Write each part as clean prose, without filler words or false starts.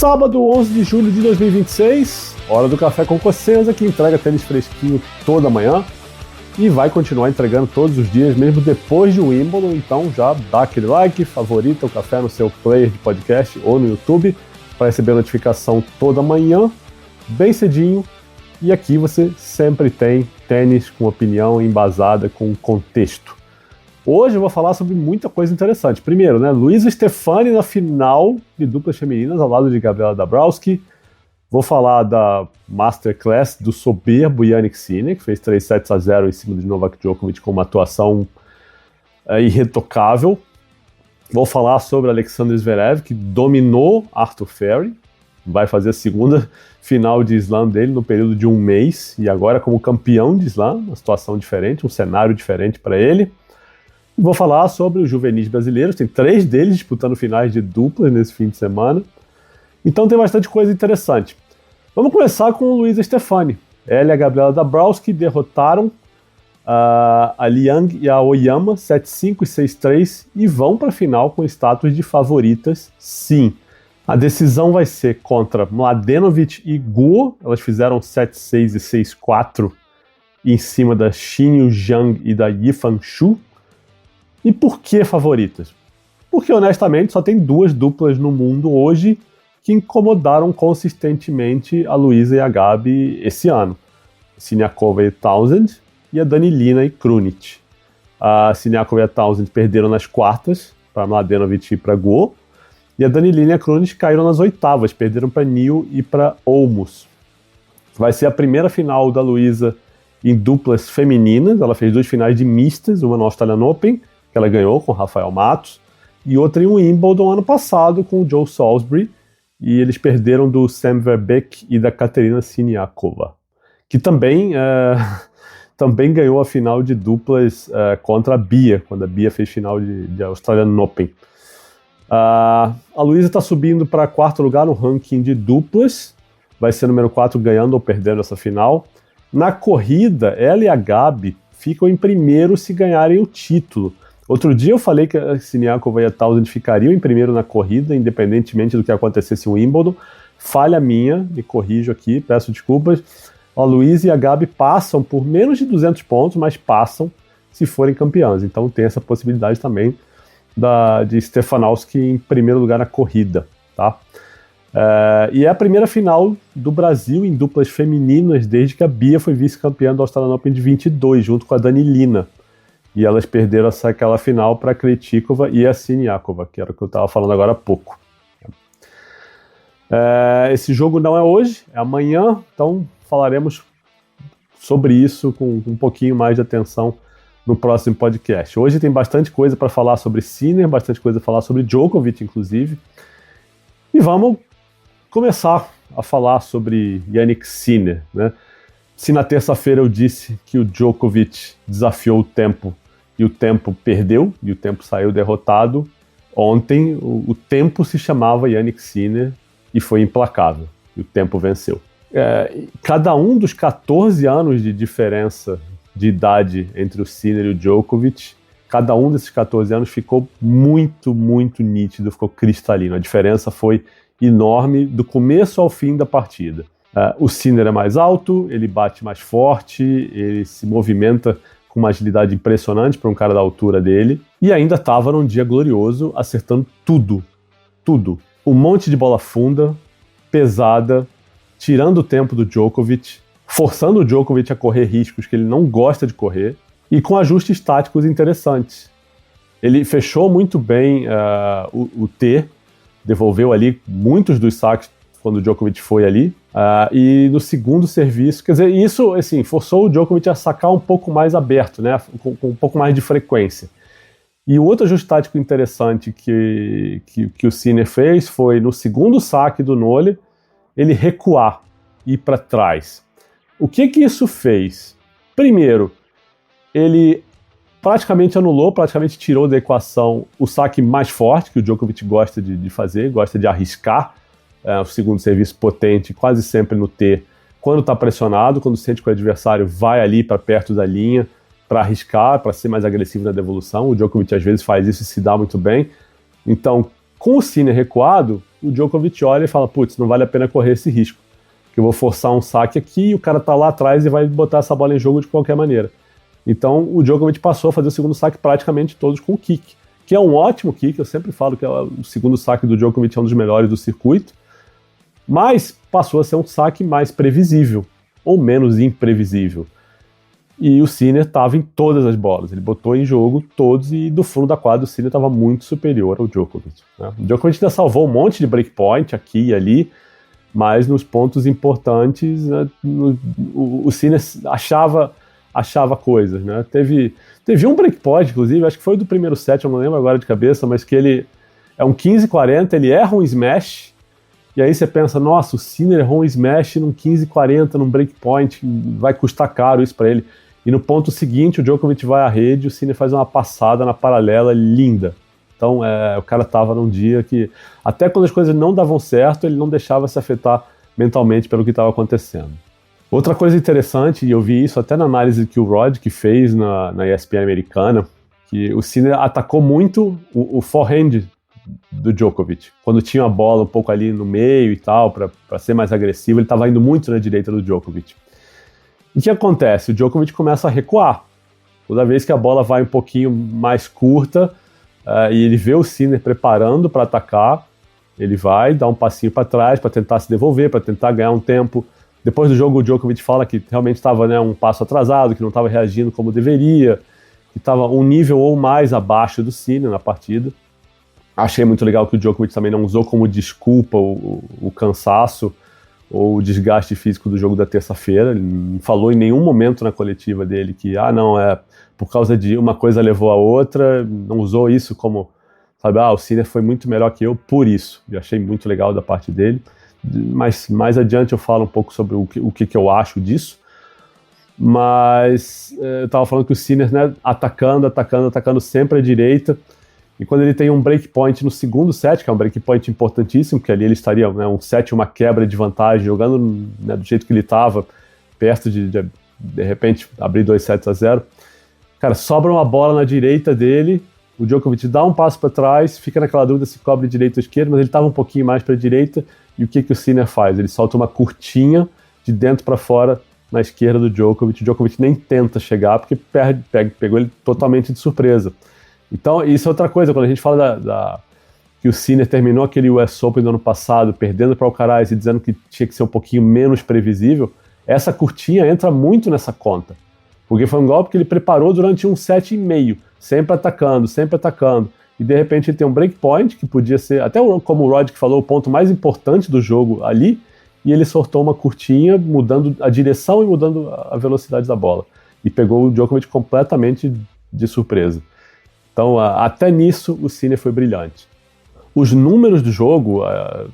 Sábado, 11 de julho de 2026, hora do Café com Cossenza, que entrega tênis fresquinho toda manhã e vai continuar entregando todos os dias, mesmo depois de Wimbledon. Então já dá aquele like, favorita o Café no seu player de podcast ou no YouTube para receber a notificação toda manhã, bem cedinho. E aqui você sempre tem tênis com opinião embasada, com contexto. Hoje eu vou falar sobre muita coisa interessante. Primeiro, Luísa Stefani na final de duplas femininas ao lado de Gabriela Dabrowski. Vou falar da Masterclass do soberbo Jannik Sinner, que fez 3-0 em cima de Novak Djokovic com uma atuação irretocável. Vou falar sobre Alexander Zverev, que dominou Arthur Ferry. Vai fazer a segunda final de slam dele no período de um mês. E agora como campeão de slam, uma situação diferente, um cenário diferente para ele. Vou falar sobre os juvenis brasileiros, tem 3 deles disputando finais de duplas nesse fim de semana. Então tem bastante coisa interessante. Vamos começar com o Luísa Stefani. Ela e a Gabriela Dabrowski derrotaram a Liang e a Oyama 7-5 e 6-3 e vão para a final com status de favoritas, sim. A decisão vai ser contra Mladenovic e Guo. Elas fizeram 7-6 e 6-4 em cima da Xinyu Zhang e da Yifan Xu. E por que favoritas? Porque, honestamente, só tem 2 duplas no mundo hoje que incomodaram consistentemente a Luísa e a Gabi esse ano. Siniakova e Townsend e a Danilina e Krunic. A Siniakova e a Townsend perderam nas quartas para Mladenovic e para Guo. E a Danilina e a Krunic caíram nas oitavas, perderam para Niu e para Olmos. Vai ser a primeira final da Luísa em duplas femininas. Ela fez 2 finais de mistas, uma no Australian Open, que ela ganhou com o Rafael Matos, e outra em Wimbledon ano passado com o Joe Salisbury, e eles perderam do Sam Verbeek e da Katerina Siniakova, que também ganhou a final de duplas contra a Bia, quando a Bia fez final de Australian Open. A Luísa está subindo para 4º lugar no ranking de duplas, vai ser número 4 ganhando ou perdendo essa final. Na corrida, ela e a Gabi ficam em primeiro se ganharem o título. Outro dia eu falei que a Siniakova e a Townsend ficariam em primeiro na corrida, independentemente do que acontecesse em Wimbledon. Falha minha, me corrijo aqui, peço desculpas. A Luísa e a Gabi passam por menos de 200 pontos, mas passam se forem campeãs. Então tem essa possibilidade também de Stefanowski em primeiro lugar na corrida. Tá? E é a primeira final do Brasil em duplas femininas desde que a Bia foi vice-campeã do Australian Open de 22, junto com a Danilina. E elas perderam aquela final para a Krejcikova e a Siniakova, que era o que eu estava falando agora há pouco. Esse jogo não é hoje, é amanhã, então falaremos sobre isso com um pouquinho mais de atenção no próximo podcast. Hoje tem bastante coisa para falar sobre Sinner, bastante coisa para falar sobre Djokovic, inclusive. E vamos começar a falar sobre Jannik Sinner, né? Se na terça-feira eu disse que o Djokovic desafiou o tempo e o tempo perdeu, e o tempo saiu derrotado, ontem o tempo se chamava Jannik Sinner e foi implacável, e o tempo venceu. Cada um dos 14 anos de diferença de idade entre o Sinner e o Djokovic, cada um desses 14 anos ficou muito, muito nítido, ficou cristalino. A diferença foi enorme do começo ao fim da partida. O Sinner é mais alto, ele bate mais forte, ele se movimenta com uma agilidade impressionante para um cara da altura dele, e ainda estava num dia glorioso, acertando tudo. Um monte de bola funda, pesada, tirando o tempo do Djokovic, forçando o Djokovic a correr riscos que ele não gosta de correr, e com ajustes táticos interessantes. Ele fechou muito bem o T, devolveu ali muitos dos saques quando o Djokovic foi ali, e no segundo serviço, quer dizer, isso assim, forçou o Djokovic a sacar um pouco mais aberto, né, com um pouco mais de frequência. E o outro ajuste tático interessante que o Sinner fez foi, no segundo saque do Nole, ele recuar, ir para trás. O que isso fez? Primeiro, ele praticamente anulou, praticamente tirou da equação o saque mais forte que o Djokovic gosta de fazer, gosta de arriscar, o segundo serviço potente, quase sempre no T, quando está pressionado, quando sente que o adversário vai ali para perto da linha, para arriscar, para ser mais agressivo na devolução. O Djokovic às vezes faz isso e se dá muito bem. Então, com o Sinner recuado, o Djokovic olha e fala, putz, não vale a pena correr esse risco, que eu vou forçar um saque aqui e o cara tá lá atrás e vai botar essa bola em jogo de qualquer maneira. Então o Djokovic passou a fazer o segundo saque praticamente todos com o kick, que é um ótimo kick, eu sempre falo que o segundo saque do Djokovic é um dos melhores do circuito, mas passou a ser um saque mais previsível, ou menos imprevisível. E o Sinner estava em todas as bolas, ele botou em jogo todos e do fundo da quadra o Sinner estava muito superior ao Djokovic. Né? O Djokovic ainda salvou um monte de breakpoint aqui e ali, mas nos pontos importantes, né, o Sinner achava coisas. Né? Teve um breakpoint, inclusive, acho que foi do primeiro set, eu não lembro agora de cabeça, mas que ele é um 15-40, ele erra um smash, e aí você pensa, nossa, o Sinner errou um smash num 15-40, num breakpoint, vai custar caro isso para ele. E no ponto seguinte, o Djokovic vai à rede e o Sinner faz uma passada na paralela linda. Então, o cara estava num dia que, até quando as coisas não davam certo, ele não deixava se afetar mentalmente pelo que estava acontecendo. Outra coisa interessante, e eu vi isso até na análise que o Rod que fez na ESPN americana, que o Sinner atacou muito o forehand do Djokovic. Quando tinha a bola um pouco ali no meio e tal, para ser mais agressivo, ele estava indo muito na direita do Djokovic. E o que acontece? O Djokovic começa a recuar. Toda vez que a bola vai um pouquinho mais curta e ele vê o Sinner preparando para atacar, ele vai dar um passinho para trás para tentar se devolver, para tentar ganhar um tempo. Depois do jogo, o Djokovic fala que realmente estava, né, um passo atrasado, que não estava reagindo como deveria, que estava um nível ou mais abaixo do Sinner na partida. Achei muito legal que o Djokovic também não usou como desculpa o cansaço ou o desgaste físico do jogo da terça-feira. Ele não falou em nenhum momento na coletiva dele que, não, por causa de uma coisa levou a outra, não usou isso como, sabe, o Sinner foi muito melhor que eu por isso. Eu achei muito legal da parte dele, mas mais adiante eu falo um pouco sobre o que eu acho disso. Mas eu estava falando que o Sinner, né, atacando sempre à direita, e quando ele tem um breakpoint no segundo set, que é um breakpoint importantíssimo, que ali ele estaria, né, um set, uma quebra de vantagem, jogando, né, do jeito que ele estava, perto de repente abrir 2-0. Cara, sobra uma bola na direita dele, o Djokovic dá um passo para trás, fica naquela dúvida se cobre direita ou esquerda, mas ele estava um pouquinho mais para a direita, e o que o Sinner faz? Ele solta uma curtinha de dentro para fora na esquerda do Djokovic. O Djokovic nem tenta chegar, porque pegou ele totalmente de surpresa. Então, isso é outra coisa, quando a gente fala que o Sinner terminou aquele US Open do ano passado, perdendo para o Alcaraz e dizendo que tinha que ser um pouquinho menos previsível, essa curtinha entra muito nessa conta. Porque foi um golpe que ele preparou durante um set e meio, sempre atacando, e de repente ele tem um breakpoint, que podia ser, até como o Rod que falou, o ponto mais importante do jogo ali, e ele sortou uma curtinha, mudando a direção e mudando a velocidade da bola. E pegou o Djokovic completamente de surpresa. Então, até nisso, o Sinner foi brilhante. Os números do jogo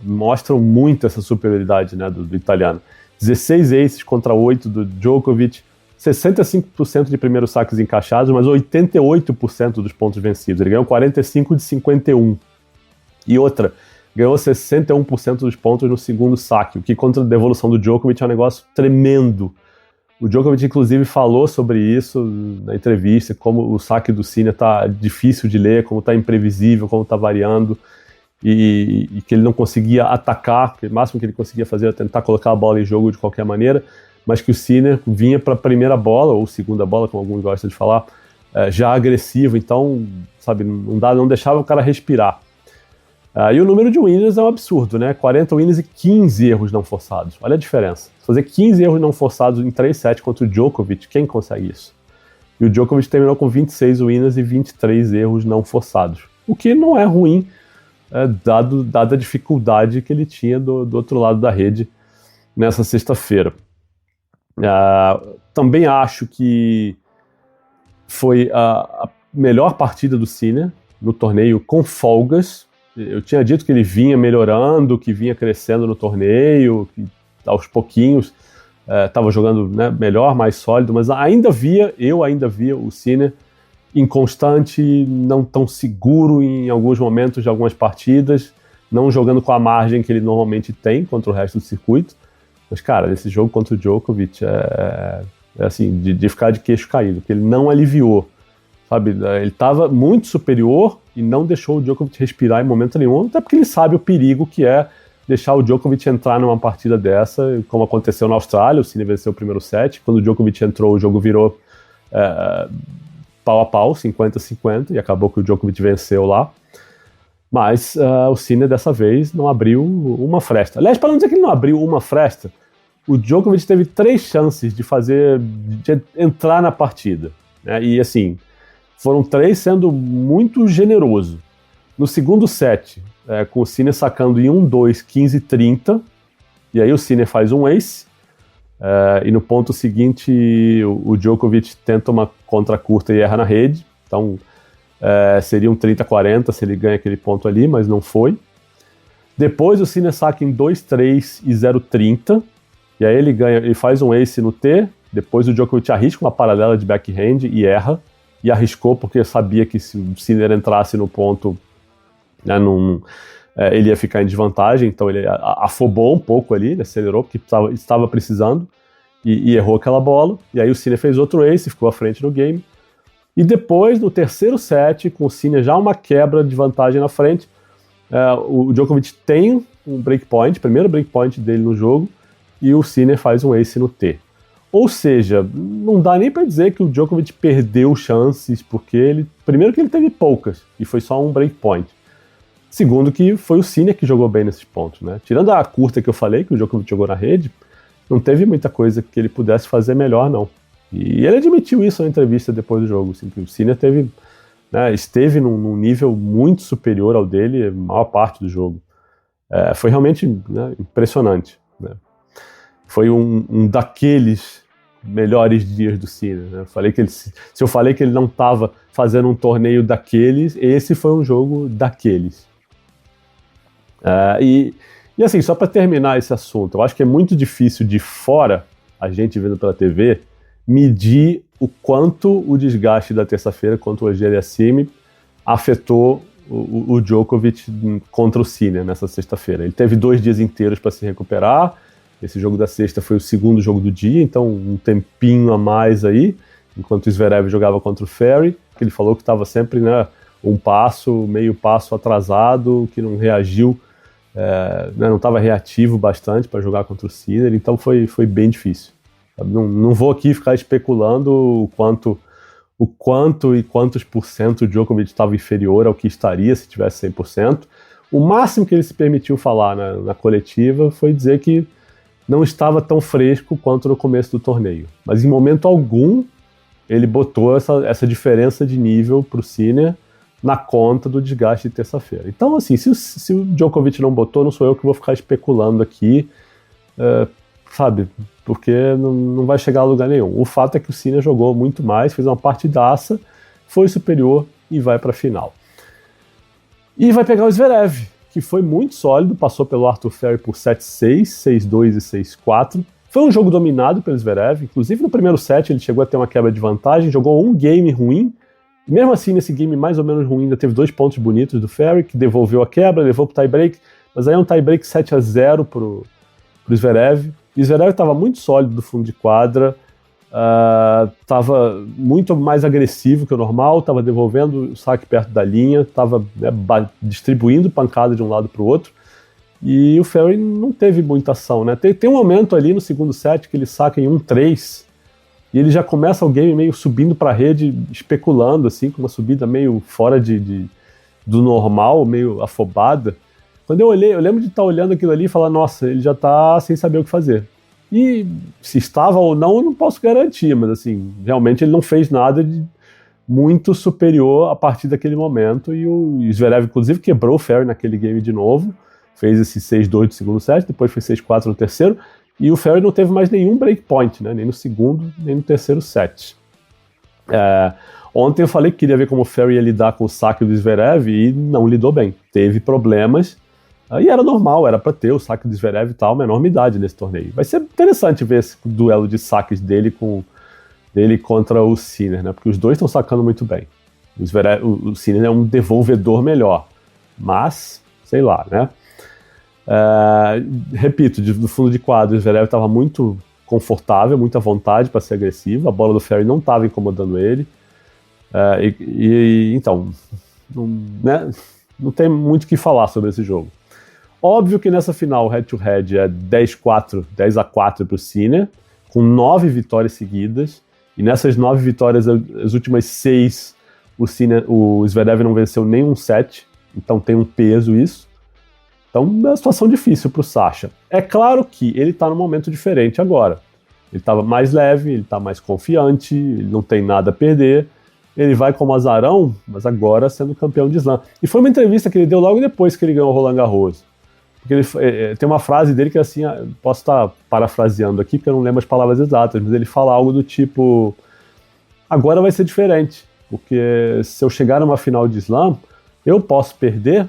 mostram muito essa superioridade, né, do italiano. 16 aces contra 8 do Djokovic, 65% de primeiros saques encaixados, mas 88% dos pontos vencidos. Ele ganhou 45 de 51. E outra, ganhou 61% dos pontos no segundo saque, o que contra a devolução do Djokovic é um negócio tremendo. O Djokovic, inclusive, falou sobre isso na entrevista, como o saque do Sinner está difícil de ler, como está imprevisível, como está variando, e que ele não conseguia atacar, que o máximo que ele conseguia fazer era tentar colocar a bola em jogo de qualquer maneira, mas que o Sinner vinha para a primeira bola, ou segunda bola, como alguns gostam de falar, já agressivo, então, sabe, não deixava o cara respirar. E o número de winners é um absurdo, né? 40 winners e 15 erros não forçados. Olha a diferença. Fazer 15 erros não forçados em 3 sets contra o Djokovic, quem consegue isso? E o Djokovic terminou com 26 winners e 23 erros não forçados. O que não é ruim, dada a dificuldade que ele tinha do outro lado da rede nessa sexta-feira. Também acho que foi a melhor partida do Sinner no torneio com folgas. Eu tinha dito que ele vinha melhorando, que vinha crescendo no torneio, que aos pouquinhos estava jogando, né, melhor, mais sólido, mas eu ainda via o Sinner inconstante, não tão seguro em alguns momentos de algumas partidas, não jogando com a margem que ele normalmente tem contra o resto do circuito. Mas, cara, nesse jogo contra o Djokovic é assim, de ficar de queixo caído, porque ele não aliviou. sabe? Ele estava muito superior e não deixou o Djokovic respirar em momento nenhum, até porque ele sabe o perigo que é deixar o Djokovic entrar numa partida dessa, como aconteceu na Austrália. O Sinner venceu o primeiro set, quando o Djokovic entrou, o jogo virou pau a pau, 50-50, e acabou que o Djokovic venceu lá. Mas o Sinner dessa vez não abriu uma fresta. Aliás, para não dizer que ele não abriu uma fresta, o Djokovic teve 3 chances de entrar na partida, né? E assim, foram 3 sendo muito generoso. No segundo set, com o Sinner sacando em 1-2, 15-30, e aí o Sinner faz um ace, e no ponto seguinte o Djokovic tenta uma contra curta e erra na rede, então seria um 30-40 se ele ganha aquele ponto ali, mas não foi. Depois o Sinner saca em 2-3 e 0-30, e aí ele faz um ace no T, depois o Djokovic arrisca uma paralela de backhand e erra, e arriscou porque sabia que se o Sinner entrasse no ponto, né, ele ia ficar em desvantagem, então ele afobou um pouco ali, ele acelerou porque estava precisando, e errou aquela bola, e aí o Sinner fez outro ace, ficou à frente no game, e depois, no terceiro set, com o Sinner já uma quebra de vantagem na frente, o Djokovic tem um breakpoint, primeiro breakpoint dele no jogo, e o Sinner faz um ace no T. Ou seja, não dá nem para dizer que o Djokovic perdeu chances, porque primeiro que ele teve poucas, e foi só um breakpoint. Segundo que foi o Sinner que jogou bem nesses pontos, né? Tirando a curta que eu falei, que o Djokovic jogou na rede, não teve muita coisa que ele pudesse fazer melhor, não. E ele admitiu isso na entrevista depois do jogo, assim, que o Sinner esteve num nível muito superior ao dele a maior parte do jogo. Foi realmente, né, impressionante, né? Foi um daqueles melhores dias do Sinner, né? Se eu falei que ele não estava fazendo um torneio daqueles, esse foi um jogo daqueles. E assim, só para terminar esse assunto, eu acho que é muito difícil de fora, a gente vendo pela TV, medir o quanto o desgaste da terça-feira contra o Auger-Aliassime afetou o Djokovic contra o Sinner nessa sexta-feira. Ele teve 2 dias inteiros para se recuperar. Esse jogo da sexta foi o segundo jogo do dia, então um tempinho a mais aí, enquanto o Zverev jogava contra o Ferry, que ele falou que estava sempre, né, meio passo atrasado, que não reagiu, não estava reativo bastante para jogar contra o Sinner, então foi bem difícil. Não vou aqui ficar especulando o quanto e quantos por cento o Djokovic estava inferior ao que estaria se tivesse 100%. O máximo que ele se permitiu falar na coletiva foi dizer que não estava tão fresco quanto no começo do torneio. Mas em momento algum ele botou essa diferença de nível para o Sinner na conta do desgaste de terça-feira. Então, assim, se o Djokovic não botou, não sou eu que vou ficar especulando aqui, sabe, porque não vai chegar a lugar nenhum. O fato é que o Sinner jogou muito mais, fez uma partidaça, foi superior e vai para a final. E vai pegar o Zverev, que foi muito sólido, passou pelo Arthur Ferry por 7-6, 6-2 e 6-4. Foi um jogo dominado pelo Zverev, inclusive no primeiro set ele chegou a ter uma quebra de vantagem, jogou um game ruim, e mesmo assim nesse game mais ou menos ruim ainda teve 2 pontos bonitos do Ferry, que devolveu a quebra, levou pro tie-break, mas aí é um tie-break 7-0 pro Zverev. O Zverev estava muito sólido do fundo de quadra, estava muito mais agressivo que o normal, estava devolvendo o saque perto da linha, estava, né, distribuindo pancada de um lado para o outro, e o Ferry não teve muita ação, né? Tem um momento ali no segundo set que ele saca em 1-3 e ele já começa o game meio subindo para a rede, especulando, assim, com uma subida meio fora do normal, meio afobada. Quando eu olhei, eu lembro de estar olhando aquilo ali e falar, nossa, ele já está sem saber o que fazer. E se estava ou não, eu não posso garantir, mas assim, realmente ele não fez nada de muito superior a partir daquele momento, e o Zverev inclusive quebrou o Ferry naquele game de novo, fez esse 6-2 do segundo set, depois foi 6-4 no terceiro, e o Ferry não teve mais nenhum breakpoint, né, nem no segundo, nem no terceiro set. Ontem eu falei que queria ver como o Ferry ia lidar com o saque do Zverev, e não lidou bem, teve problemas. Aí era normal, era para ter o saque do Zverev e tal, uma enormidade nesse torneio. Vai ser interessante ver esse duelo de saques dele contra o Sinner, né? Porque os dois estão sacando muito bem. O Sinner é um devolvedor melhor, mas, sei lá, né? Repito, do fundo de quadro, o Zverev estava muito confortável, muita vontade para ser agressivo, a bola do Ferry não estava incomodando ele. Então, não, né, não tem muito o que falar sobre esse jogo. Óbvio que nessa final, head-to-head é 10-4 para o Sinner, com 9 vitórias seguidas, e nessas 9 vitórias, as últimas 6, o Zverev não venceu nenhum set, então tem um peso isso. Então é uma situação difícil para o Sasha. É claro que ele está num momento diferente agora. Ele estava mais leve, ele está mais confiante, ele não tem nada a perder. Ele vai como azarão, mas agora sendo campeão de slam. E foi uma entrevista que ele deu logo depois que ele ganhou o Roland Garros. Porque tem uma frase dele que assim, posso estar parafraseando aqui, porque eu não lembro as palavras exatas, mas ele fala algo do tipo: agora vai ser diferente, porque se eu chegar numa final de slam, eu posso perder,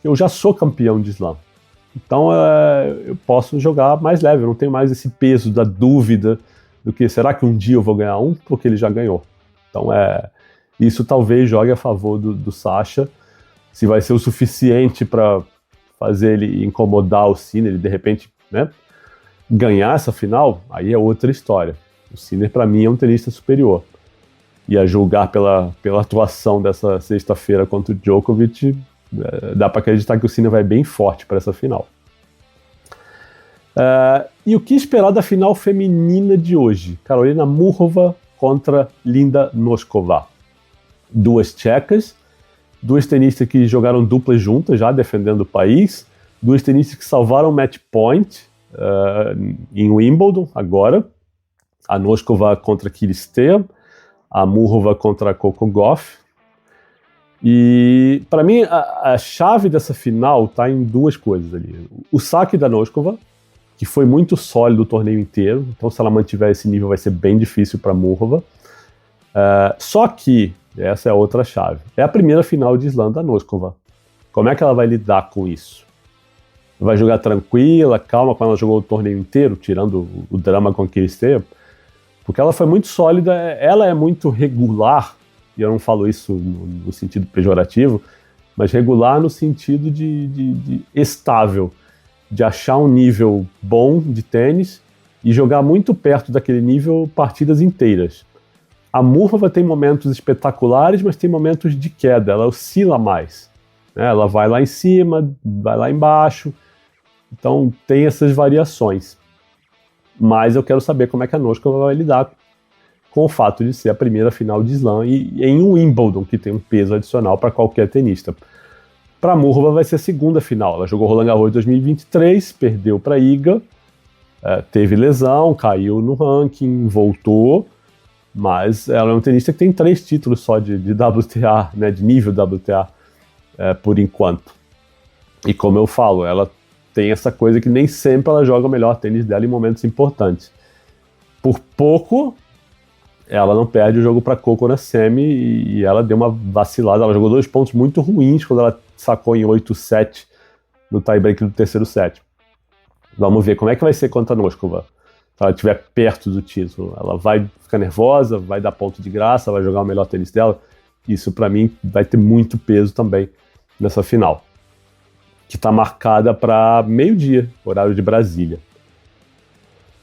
eu já sou campeão de slam. Então eu posso jogar mais leve, eu não tenho mais esse peso da dúvida do que será que um dia eu vou ganhar um, porque ele já ganhou. Então isso talvez jogue a favor do Sasha. Se vai ser o suficiente para fazer ele incomodar o Sinner, ele de repente, né, ganhar essa final, aí é outra história. O Sinner, para mim, é um tenista superior. E a julgar pela atuação dessa sexta-feira contra o Djokovic, dá para acreditar que o Sinner vai bem forte para essa final. E o que esperar da final feminina de hoje? Karolina Muchova contra Linda Noskova. Duas tchecas, duas tenistas que jogaram duplas juntas já, defendendo o país, duas tenistas que salvaram match point em Wimbledon agora, a Noskova contra Kirstea, a Muchova contra a Coco Gauff. E para mim a chave dessa final está em duas coisas ali. O saque da Noskova, que foi muito sólido o torneio inteiro, então se ela mantiver esse nível vai ser bem difícil para a Muchova. Só que essa é outra chave. É a primeira final de slam da Noskova. Como é que ela vai lidar com isso? Vai jogar tranquila, calma, quando ela jogou o torneio inteiro, tirando o drama com a Kirstea? Porque ela foi muito sólida, ela é muito regular, e eu não falo isso no sentido pejorativo, mas regular no sentido de estável, de achar um nível bom de tênis e jogar muito perto daquele nível partidas inteiras. A Muchova tem momentos espetaculares, mas tem momentos de queda, ela oscila mais. Né? Ela vai lá em cima, vai lá embaixo, então tem essas variações. Mas eu quero saber como é que a Noskova vai lidar com o fato de ser a primeira final de slam e em um Wimbledon, que tem um peso adicional para qualquer tenista. Para a Muchova vai ser a segunda final. Ela jogou Roland Garros em 2023, perdeu para Iga, teve lesão, caiu no ranking, voltou, mas ela é um tenista que tem 3 títulos só de WTA, né, de nível WTA, por enquanto. E como eu falo, ela tem essa coisa que nem sempre ela joga o melhor tênis dela em momentos importantes. Por pouco, ela não perde o jogo para Coco na semi e ela deu uma vacilada. Ela jogou 2 pontos muito ruins quando ela sacou em 8-7 no tie-break do terceiro set. Vamos ver como é que vai ser contra a Noskova. Se ela estiver perto do título, ela vai ficar nervosa, vai dar ponto de graça, vai jogar o melhor tênis dela. Isso, para mim, vai ter muito peso também nessa final, que está marcada para meio-dia, horário de Brasília.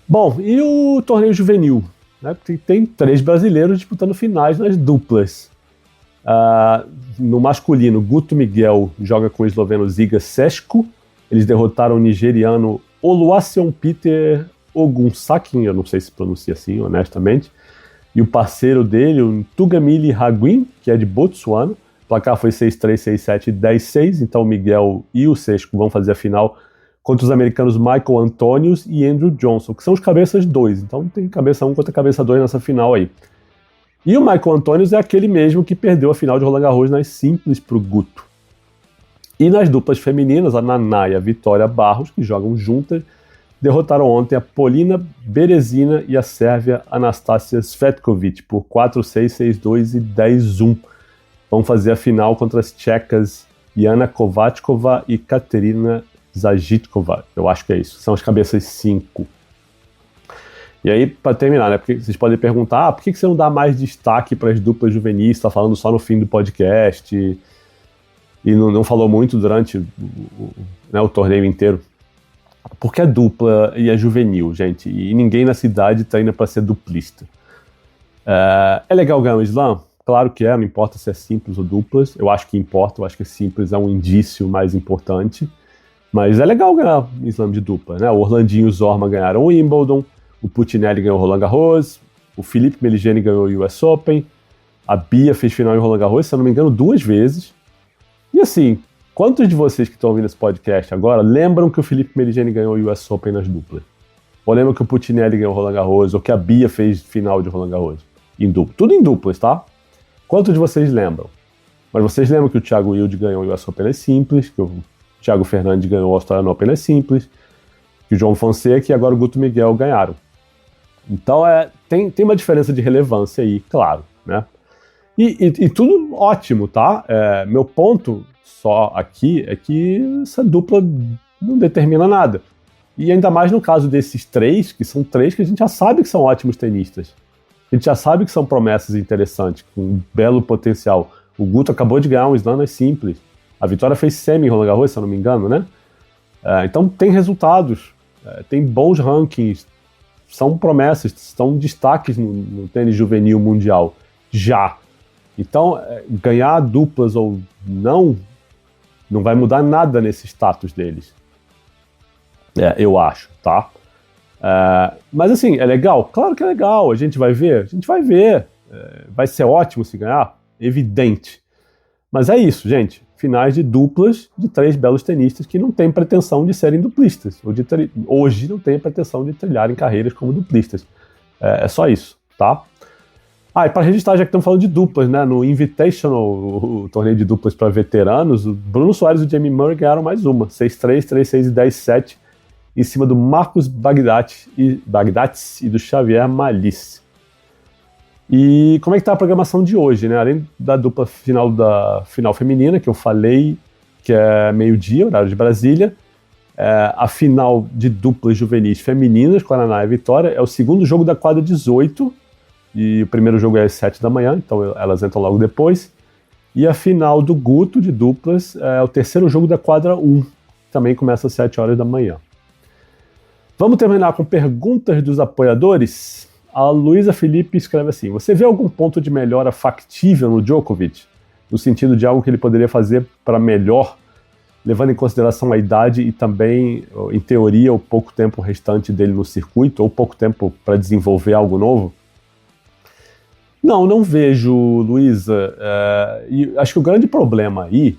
Bom, e o torneio juvenil? Né? Tem 3 brasileiros disputando finais nas duplas. No masculino, Guto Miguel joga com o esloveno Ziga Seško. Eles derrotaram o nigeriano Oluwaseun Peter Ogunsakin, eu não sei se pronuncia assim, honestamente, e o parceiro dele, o Tugamili Raguin, que é de Botsuana. O placar foi 6-3, 6-7 e 10-6, então o Miguel e o Seško vão fazer a final contra os americanos Michael Antonius e Andrew Johnson, que são os cabeças 2, então tem cabeça 1 contra cabeça 2 nessa final aí. E o Michael Antonius é aquele mesmo que perdeu a final de Roland Garros nas simples para o Guto. E nas duplas femininas, a Naná e a Vitória Barros, que jogam juntas, derrotaram ontem a Polina Berezina e a sérvia Anastasia Svetkovic por 4-6, 6-2 e 10-1. Vão fazer a final contra as tchecas Jana Kovačková e Katerina Zajitkova. Eu acho que é isso. São as cabeças 5. E aí, para terminar, né, porque vocês podem perguntar, por que você não dá mais destaque para as duplas juvenis? Está falando só no fim do podcast e não falou muito durante o torneio inteiro. Porque é dupla e é juvenil, gente, e ninguém na cidade está indo para ser duplista. É legal ganhar um slam? claro que não importa se é simples ou duplas, eu acho que importa, eu acho que simples é um indício mais importante, mas é legal ganhar slam de dupla, né? O Orlandinho e o Zorma ganharam o Wimbledon, o Puccinelli ganhou o Roland Garros, o Felipe Meligeni ganhou o US Open, a Bia fez final em Roland Garros, se eu não me engano, 2 vezes. E assim, quantos de vocês que estão ouvindo esse podcast agora lembram que o Felipe Meligeni ganhou o US Open nas duplas? Ou lembram que o Puccinelli ganhou o Roland Garros, ou que a Bia fez final de Roland Garros? Em dupla. Tudo em duplas, tá? Quantos de vocês lembram? Mas vocês lembram que o Thiago Wilde ganhou o US Open nas simples, que o Thiago Fernandes ganhou o Australian Open nas simples, que o João Fonseca e agora o Guto Miguel ganharam. Então tem uma diferença de relevância aí, claro, né? E tudo ótimo, tá? Meu ponto só aqui é que essa dupla não determina nada. E ainda mais no caso desses 3, que são 3 que a gente já sabe que são ótimos tenistas. A gente já sabe que são promessas interessantes, com um belo potencial. O Guto acabou de ganhar um slam nas simples. A Vitória fez semi em Roland Garros, se eu não me engano, né? Então tem resultados, tem bons rankings, são promessas, são destaques no tênis juvenil mundial, já. Então, ganhar duplas ou não vai mudar nada nesse status deles. Eu acho, tá? Mas assim, é legal? Claro que é legal, a gente vai ver. Vai ser ótimo se ganhar? Evidente. Mas é isso, gente. Finais de duplas de 3 belos tenistas que não têm pretensão de serem duplistas. Hoje não têm pretensão de trilharem carreiras como duplistas. É só isso, tá? E para registrar, já que estamos falando de duplas, né? No Invitational, o torneio de duplas para veteranos, o Bruno Soares e o Jamie Murray ganharam mais uma. 6-3, 3-6 e 10-7, em cima do Marcos Bagdatis e do Xavier Malisse. E como é que tá a programação de hoje, né? Além da dupla final feminina, que eu falei, que é meio-dia, horário de Brasília, a final de duplas juvenis femininas, com a Naná e a Vitória, é o segundo jogo da quadra 18, e o primeiro jogo é às 7 da manhã, então elas entram logo depois. E a final do Guto de duplas é o terceiro jogo da quadra 1, também começa às 7 horas da manhã. Vamos terminar com perguntas dos apoiadores? A Luísa Felipe escreve assim: você vê algum ponto de melhora factível no Djokovic? No sentido de algo que ele poderia fazer para melhor, levando em consideração a idade e também, em teoria, o pouco tempo restante dele no circuito, ou pouco tempo para desenvolver algo novo? Não vejo, Luísa. E acho que o grande problema aí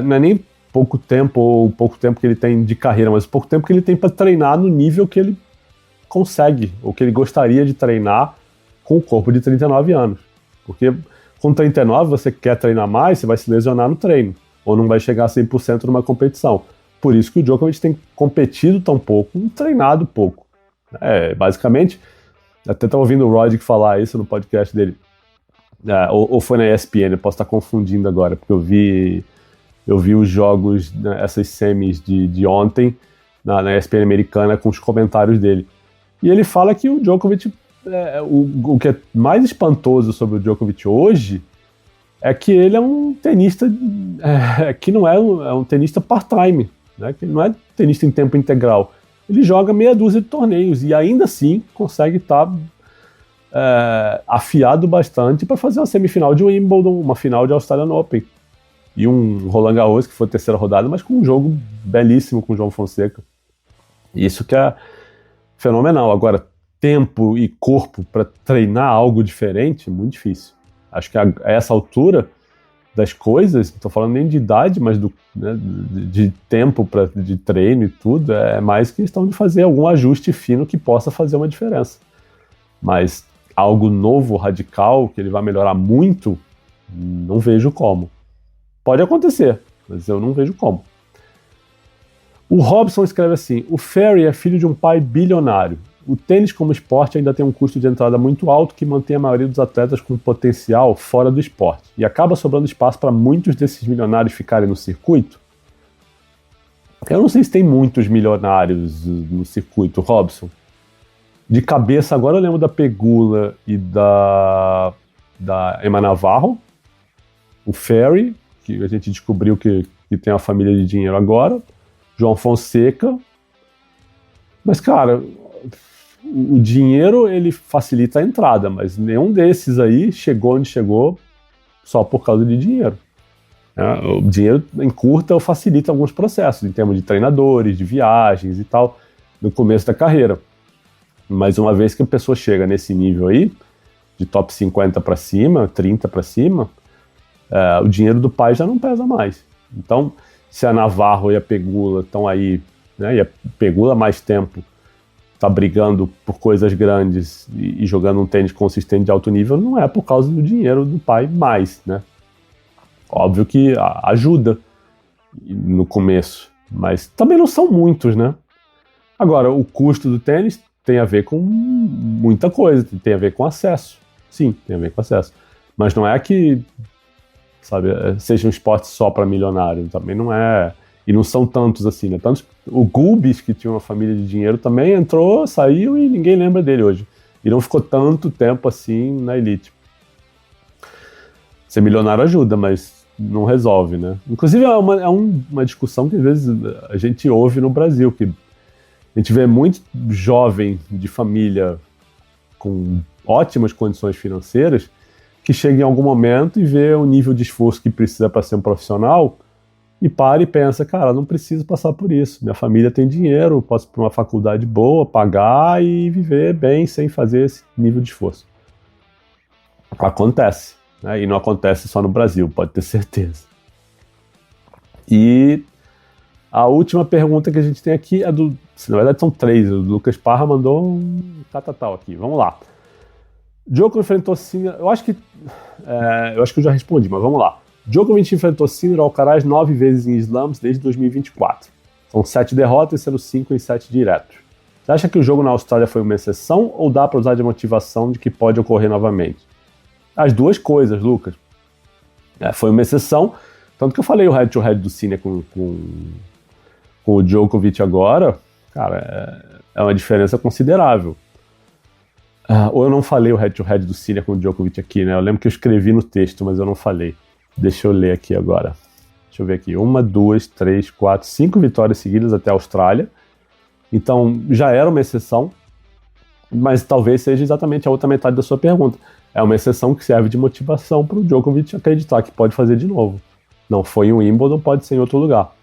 não é nem pouco tempo ou pouco tempo que ele tem de carreira, mas pouco tempo que ele tem para treinar no nível que ele consegue, ou que ele gostaria de treinar com o corpo de 39 anos. Porque com 39 você quer treinar mais, você vai se lesionar no treino, ou não vai chegar a 100% numa competição. Por isso que o Djokovic tem competido tão pouco e treinado pouco. Basicamente, até estava ouvindo o Roddick falar isso no podcast dele, ou foi na ESPN, eu posso estar confundindo agora, porque eu vi os jogos, né, essas semis de ontem, na ESPN americana, com os comentários dele. E ele fala que o Djokovic, o que é mais espantoso sobre o Djokovic hoje é que ele é um tenista que não é um tenista part-time, né, que não é tenista em tempo integral. Ele joga meia dúzia de torneios e ainda assim consegue estar afiado bastante para fazer uma semifinal de Wimbledon, uma final de Australian Open e um Roland Garros, que foi a terceira rodada, mas com um jogo belíssimo com o João Fonseca. Isso que é fenomenal. Agora, tempo e corpo para treinar algo diferente, muito difícil. Acho que a essa altura das coisas, não estou falando nem de idade, mas de tempo de treino e tudo, é mais questão de fazer algum ajuste fino que possa fazer uma diferença. Mas algo novo, radical, que ele vai melhorar muito, não vejo como. Pode acontecer, mas eu não vejo como. O Robson escreve assim: o Ferry é filho de um pai bilionário. O tênis como esporte ainda tem um custo de entrada muito alto que mantém a maioria dos atletas com potencial fora do esporte. E acaba sobrando espaço para muitos desses milionários ficarem no circuito. Eu não sei se tem muitos milionários no circuito, Robson. De cabeça agora eu lembro da Pegula e da Emma Navarro. O Ferry, que a gente descobriu que tem uma família de dinheiro agora. João Fonseca. Mas, cara, o dinheiro, ele facilita a entrada, mas nenhum desses aí chegou onde chegou só por causa de dinheiro. O dinheiro encurta ou facilita alguns processos, em termos de treinadores, de viagens e tal, no começo da carreira. Mas uma vez que a pessoa chega nesse nível aí, de top 50 para cima, 30 para cima, o dinheiro do pai já não pesa mais. Então, se a Navarro e a Pegula estão aí, né, e a Pegula há mais tempo está brigando por coisas grandes e jogando um tênis consistente de alto nível, não é por causa do dinheiro do pai mais, né? Óbvio que ajuda no começo, mas também não são muitos, né? Agora, o custo do tênis tem a ver com muita coisa, tem a ver com acesso. Sim, tem a ver com acesso. Mas não é que, sabe, seja um esporte só para milionário, também não é. E não são tantos assim, né? Tantos, o Gulbis, que tinha uma família de dinheiro, também entrou, saiu e ninguém lembra dele hoje. E não ficou tanto tempo assim na elite. Ser milionário ajuda, mas não resolve, né? Inclusive é uma discussão que às vezes a gente ouve no Brasil, que a gente vê muito jovem de família com ótimas condições financeiras que chega em algum momento e vê o nível de esforço que precisa para ser um profissional e para e pensa, cara, não preciso passar por isso. Minha família tem dinheiro, posso ir para uma faculdade boa, pagar e viver bem sem fazer esse nível de esforço. Acontece, né? E não acontece só no Brasil, pode ter certeza. E a última pergunta que a gente tem aqui é do... Na verdade são três, o Lucas Parra mandou um catatal aqui, vamos lá. Djokovic enfrentou Sinner, eu acho que eu já respondi, mas vamos lá. Djokovic enfrentou Sinner Alcaraz 9 vezes em slams desde 2024. São 7 derrotas, sendo 5 em 7 diretos. Você acha que o jogo na Austrália foi uma exceção ou dá para usar de motivação de que pode ocorrer novamente? As duas coisas, Lucas. Foi uma exceção, tanto que eu falei o head-to-head do Sinner com o Djokovic agora, cara, é uma diferença considerável. Ou eu não falei o head-to-head do Sinner com o Djokovic aqui, né? Eu lembro que eu escrevi no texto, mas eu não falei. Deixa eu ler aqui agora. Deixa eu ver aqui. 1, 2, 3, 4, 5 vitórias seguidas até a Austrália. Então, já era uma exceção, mas talvez seja exatamente a outra metade da sua pergunta. É uma exceção que serve de motivação para o Djokovic acreditar que pode fazer de novo. Não foi em Wimbledon, pode ser em outro lugar.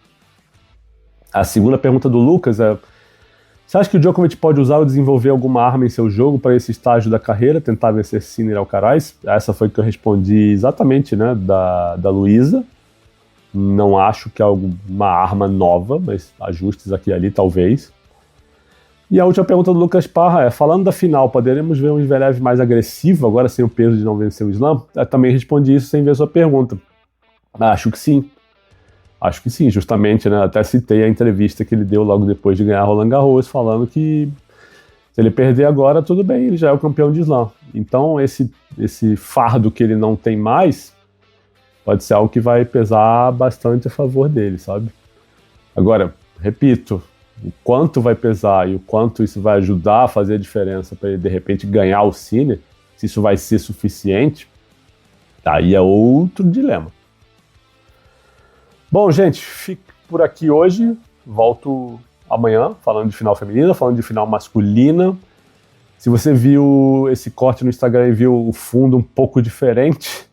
A segunda pergunta do Lucas é: você acha que o Djokovic pode usar ou desenvolver alguma arma em seu jogo para esse estágio da carreira, tentar vencer Sinner e Alcaraz? Essa foi que eu respondi exatamente, né, da Luísa. Não acho que é uma arma nova, mas ajustes aqui e ali, talvez. E a última pergunta do Lucas Parra é: falando da final, poderemos ver um Zverev mais agressivo, agora sem o peso de não vencer o Slam? Eu também respondi isso sem ver a sua pergunta. Acho que sim. Acho que sim, justamente, né? Até citei a entrevista que ele deu logo depois de ganhar Roland Garros, falando que se ele perder agora, tudo bem, ele já é o campeão de Slam. Então, esse fardo que ele não tem mais pode ser algo que vai pesar bastante a favor dele, sabe? Agora, repito, o quanto vai pesar e o quanto isso vai ajudar a fazer a diferença para ele, de repente, ganhar o Sinner, se isso vai ser suficiente, aí é outro dilema. Bom, gente, fico por aqui hoje. Volto amanhã falando de final feminina, falando de final masculina. Se você viu esse corte no Instagram e viu o fundo um pouco diferente,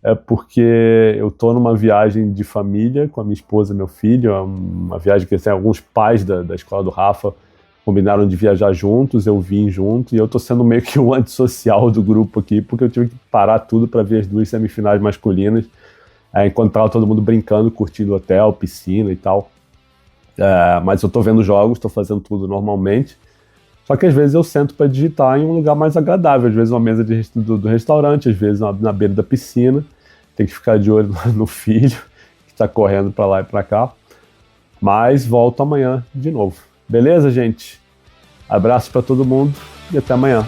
é porque eu tô numa viagem de família com a minha esposa e meu filho. É uma viagem que tem alguns pais da escola do Rafa combinaram de viajar juntos, eu vim junto e eu tô sendo meio que um antissocial do grupo aqui, porque eu tive que parar tudo para ver as duas semifinais masculinas. Encontrar todo mundo brincando, curtindo o hotel, piscina e tal. Mas eu tô vendo jogos, tô fazendo tudo normalmente. Só que às vezes eu sento para digitar em um lugar mais agradável. Às vezes uma mesa do restaurante, às vezes na beira da piscina. Tem que ficar de olho no filho, que tá correndo para lá e para cá. Mas volto amanhã de novo. Beleza, gente? Abraço para todo mundo e até amanhã.